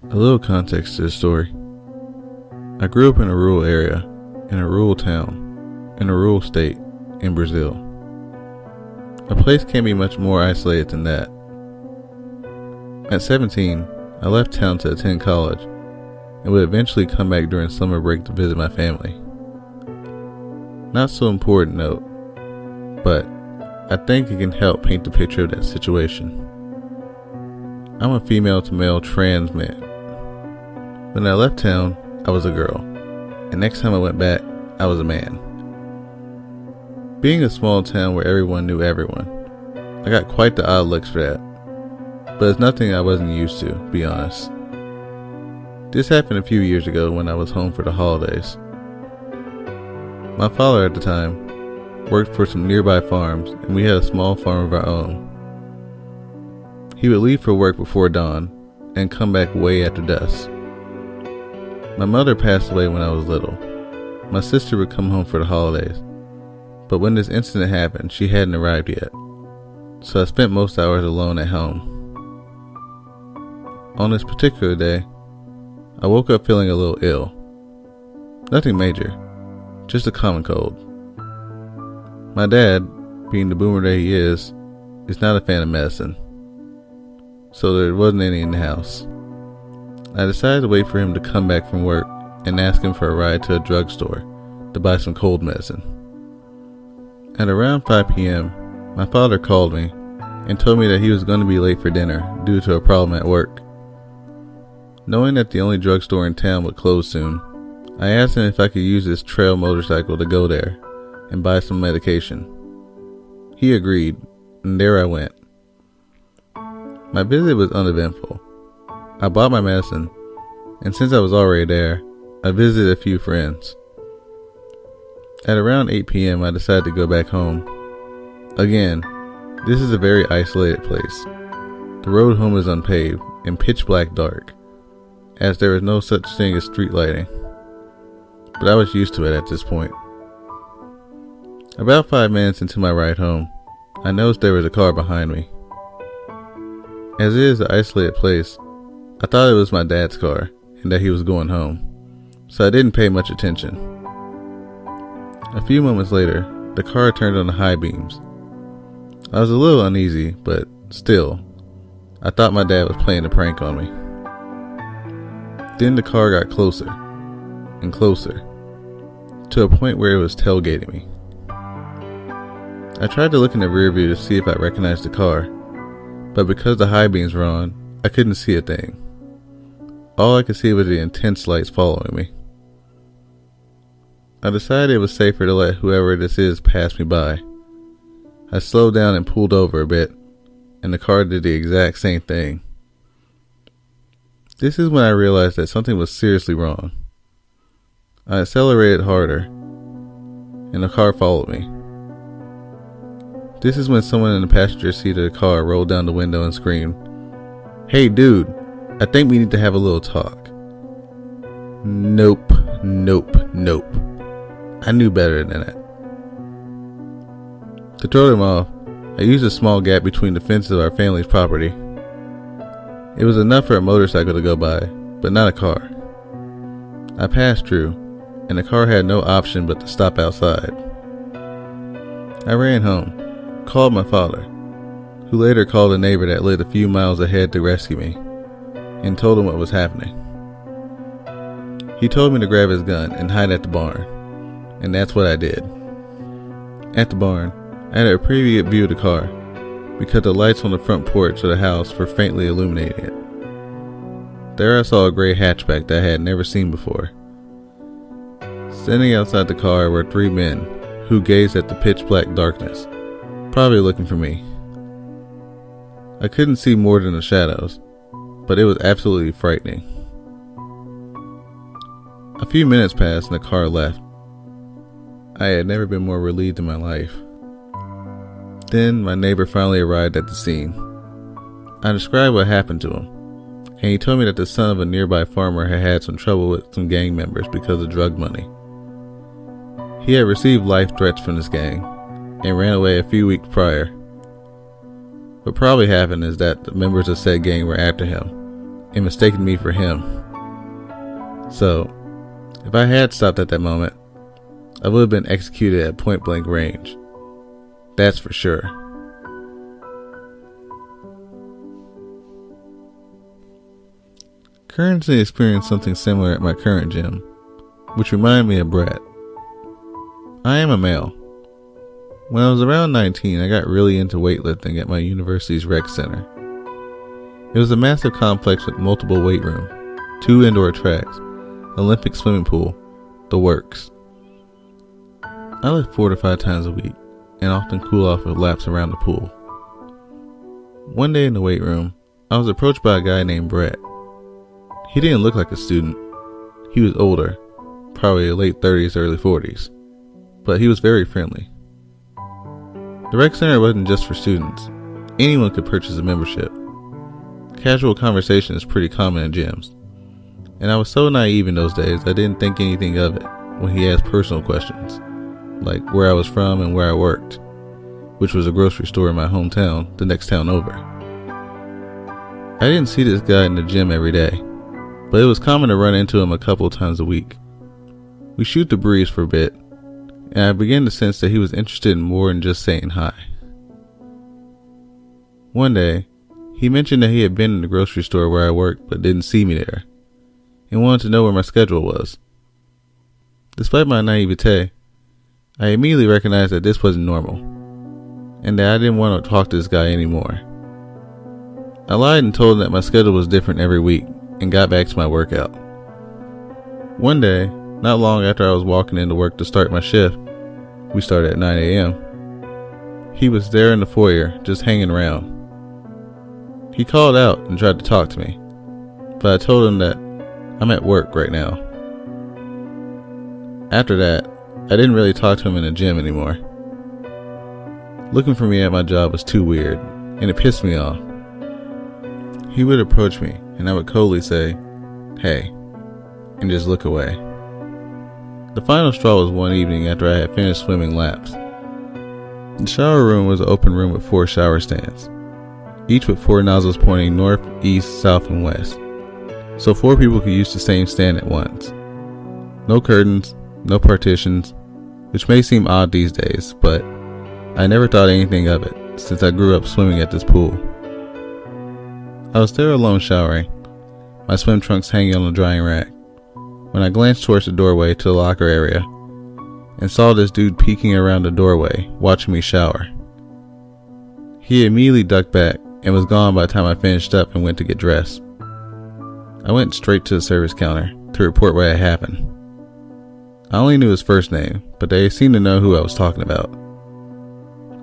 A little context to the story. I grew up in a rural area, in a rural town, in a rural state, in Brazil. A place can't be much more isolated than that. At 17, I left town to attend college and would eventually come back during summer break to visit my family. Not so important note, but I think it can help paint the picture of that situation. I'm a female to male trans man. When I left town, I was a girl, and next time I went back, I was a man. Being a small town where everyone knew everyone, I got quite the odd looks for that, but it's nothing I wasn't used to, to be honest. This happened a few years ago when I was home for the holidays. My father at the time worked for some nearby farms, and we had a small farm of our own. He would leave for work before dawn and come back way after dusk. My mother passed away when I was little. My sister would come home for the holidays, but when this incident happened, she hadn't arrived yet, so I spent most hours alone at home. On this particular day, I woke up feeling a little ill. Nothing major, just a common cold. My dad, being the boomer that he is not a fan of medicine, so there wasn't any in the house. I decided to wait for him to come back from work and ask him for a ride to a drugstore to buy some cold medicine. At around 5 p.m., my father called me and told me that he was going to be late for dinner due to a problem at work. Knowing that the only drugstore in town would close soon, I asked him if I could use his trail motorcycle to go there and buy some medication. He agreed, and there I went. My visit was uneventful. I bought my medicine, and since I was already there, I visited a few friends. At around 8 p.m., I decided to go back home. Again, this is a very isolated place. The road home is unpaved and pitch black dark, as there is no such thing as street lighting. But I was used to it at this point. About 5 minutes into my ride home, I noticed there was a car behind me. As it is an isolated place, I thought it was my dad's car and that he was going home, so I didn't pay much attention. A few moments later, the car turned on the high beams. I was a little uneasy, but still, I thought my dad was playing a prank on me. Then the car got closer and closer, to a point where it was tailgating me. I tried to look in the rear view to see if I recognized the car, but because the high beams were on, I couldn't see a thing. All I could see was the intense lights following me. I decided it was safer to let whoever this is pass me by. I slowed down and pulled over a bit, and the car did the exact same thing. This is when I realized that something was seriously wrong. I accelerated harder, and the car followed me. This is when someone in the passenger seat of the car rolled down the window and screamed, "Hey dude, I think we need to have a little talk." Nope. I knew better than that. To throw them off, I used a small gap between the fences of our family's property. It was enough for a motorcycle to go by, but not a car. I passed through, and the car had no option but to stop outside. I ran home, called my father, who later called a neighbor that lived a few miles ahead to rescue me, and told him what was happening. He told me to grab his gun and hide at the barn, and that's what I did. At the barn, I had a pretty good view of the car, because the lights on the front porch of the house were faintly illuminating it. There I saw a gray hatchback that I had never seen before. Standing outside the car were 3 men who gazed at the pitch black darkness, probably looking for me. I couldn't see more than the shadows, but it was absolutely frightening. A few minutes passed and the car left. I had never been more relieved in my life. Then my neighbor finally arrived at the scene. I described what happened to him, and he told me that the son of a nearby farmer had had some trouble with some gang members because of drug money. He had received life threats from this gang and ran away a few weeks prior. What probably happened is that the members of said gang were after him and mistaken me for him. So, if I had stopped at that moment, I would have been executed at point blank range. That's for sure. Currently experienced something similar at my current gym, which reminded me of Brett. I am a male. When I was around 19, I got really into weightlifting at my university's rec center. It was a massive complex with multiple weight rooms, 2 indoor tracks, Olympic swimming pool, the works. I lift 4 to 5 times a week and often cool off with laps around the pool. One day in the weight room, I was approached by a guy named Brett. He didn't look like a student. He was older, probably late 30s, early 40s, but he was very friendly. The rec center wasn't just for students. Anyone could purchase a membership. Casual conversation is pretty common in gyms, and I was so naive in those days I didn't think anything of it when he asked personal questions, like where I was from and where I worked, which was a grocery store in my hometown, the next town over. I didn't see this guy in the gym every day, but it was common to run into him a couple times a week. We shoot the breeze for a bit, and I began to sense that he was interested in more than just saying hi. One day, he mentioned that he had been in the grocery store where I worked but didn't see me there, and wanted to know where my schedule was. Despite my naivete, I immediately recognized that this wasn't normal, and that I didn't want to talk to this guy anymore. I lied and told him that my schedule was different every week, and got back to my workout. One day, not long after I was walking into work to start my shift, we started at 9 a.m., he was there in the foyer, just hanging around. He called out and tried to talk to me, but I told him that I'm at work right now. After that, I didn't really talk to him in the gym anymore. Looking for me at my job was too weird, and it pissed me off. He would approach me, and I would coldly say, "Hey," and just look away. The final straw was one evening after I had finished swimming laps. The shower room was an open room with 4 shower stands, each with 4 nozzles pointing north, east, south, and west, so 4 people could use the same stand at once. No curtains, no partitions, which may seem odd these days, but I never thought anything of it since I grew up swimming at this pool. I was there alone showering, my swim trunks hanging on the drying rack, when I glanced towards the doorway to the locker area and saw this dude peeking around the doorway, watching me shower. He immediately ducked back and was gone by the time I finished up and went to get dressed. I went straight to the service counter to report what had happened. I only knew his first name, but they seemed to know who I was talking about.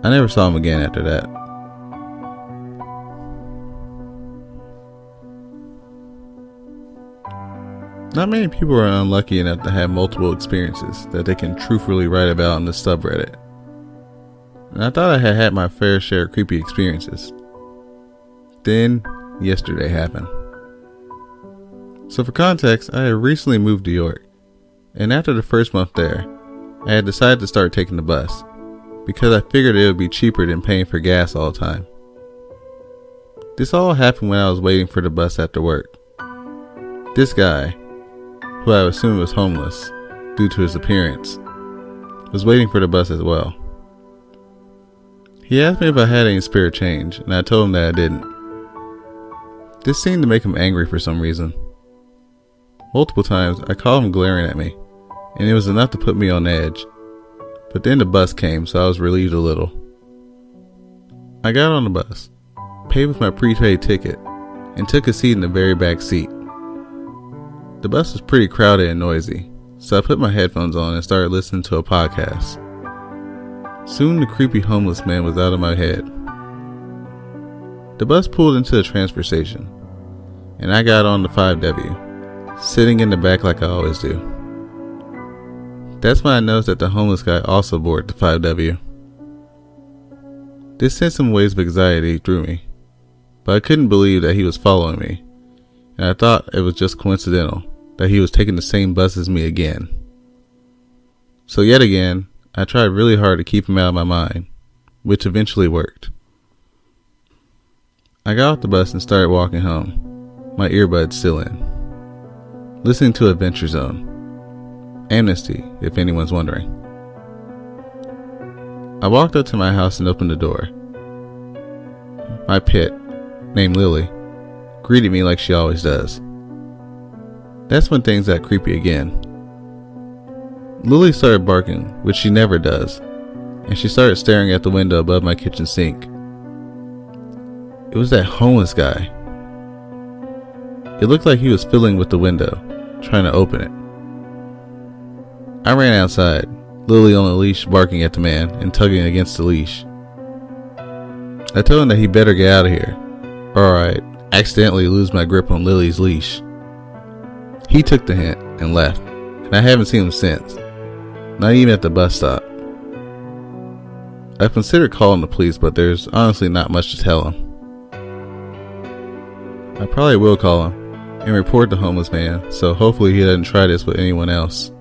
I never saw him again after that. Not many people are unlucky enough to have multiple experiences that they can truthfully write about on the subreddit. And I thought I had had my fair share of creepy experiences. Then, yesterday happened. So for context, I had recently moved to York, and after the first month there, I had decided to start taking the bus, because I figured it would be cheaper than paying for gas all the time. This all happened when I was waiting for the bus after work. This guy, who I assumed was homeless due to his appearance, was waiting for the bus as well. He asked me if I had any spare change, and I told him that I didn't. This seemed to make him angry for some reason. Multiple times I caught him glaring at me, and it was enough to put me on edge. But then the bus came, so I was relieved a little. I got on the bus, paid with my prepaid ticket, and took a seat in the very back seat. The bus was pretty crowded and noisy, so I put my headphones on and started listening to a podcast. Soon the creepy homeless man was out of my head. The bus pulled into the transfer station, and I got on the 5W, sitting in the back like I always do. That's when I noticed that the homeless guy also boarded the 5W. This sent some waves of anxiety through me, but I couldn't believe that he was following me, and I thought it was just coincidental that he was taking the same bus as me again. So yet again, I tried really hard to keep him out of my mind, which eventually worked. I got off the bus and started walking home. my earbuds still in, listening to Adventure Zone. Amnesty, if anyone's wondering. I walked up to my house and opened the door. My pet, named Lily, greeted me like she always does. That's when things got creepy again. Lily started barking, which she never does, and she started staring at the window above my kitchen sink. It was that homeless guy. It looked like he was fiddling with the window, trying to open it. I ran outside, Lily on a leash barking at the man and tugging against the leash. I told him that he better get out of here, or I'd accidentally lose my grip on Lily's leash. He took the hint and left, and I haven't seen him since, not even at the bus stop. I've considered calling the police, but there's honestly not much to tell him. I probably will call him and report the homeless man, so hopefully he doesn't try this with anyone else.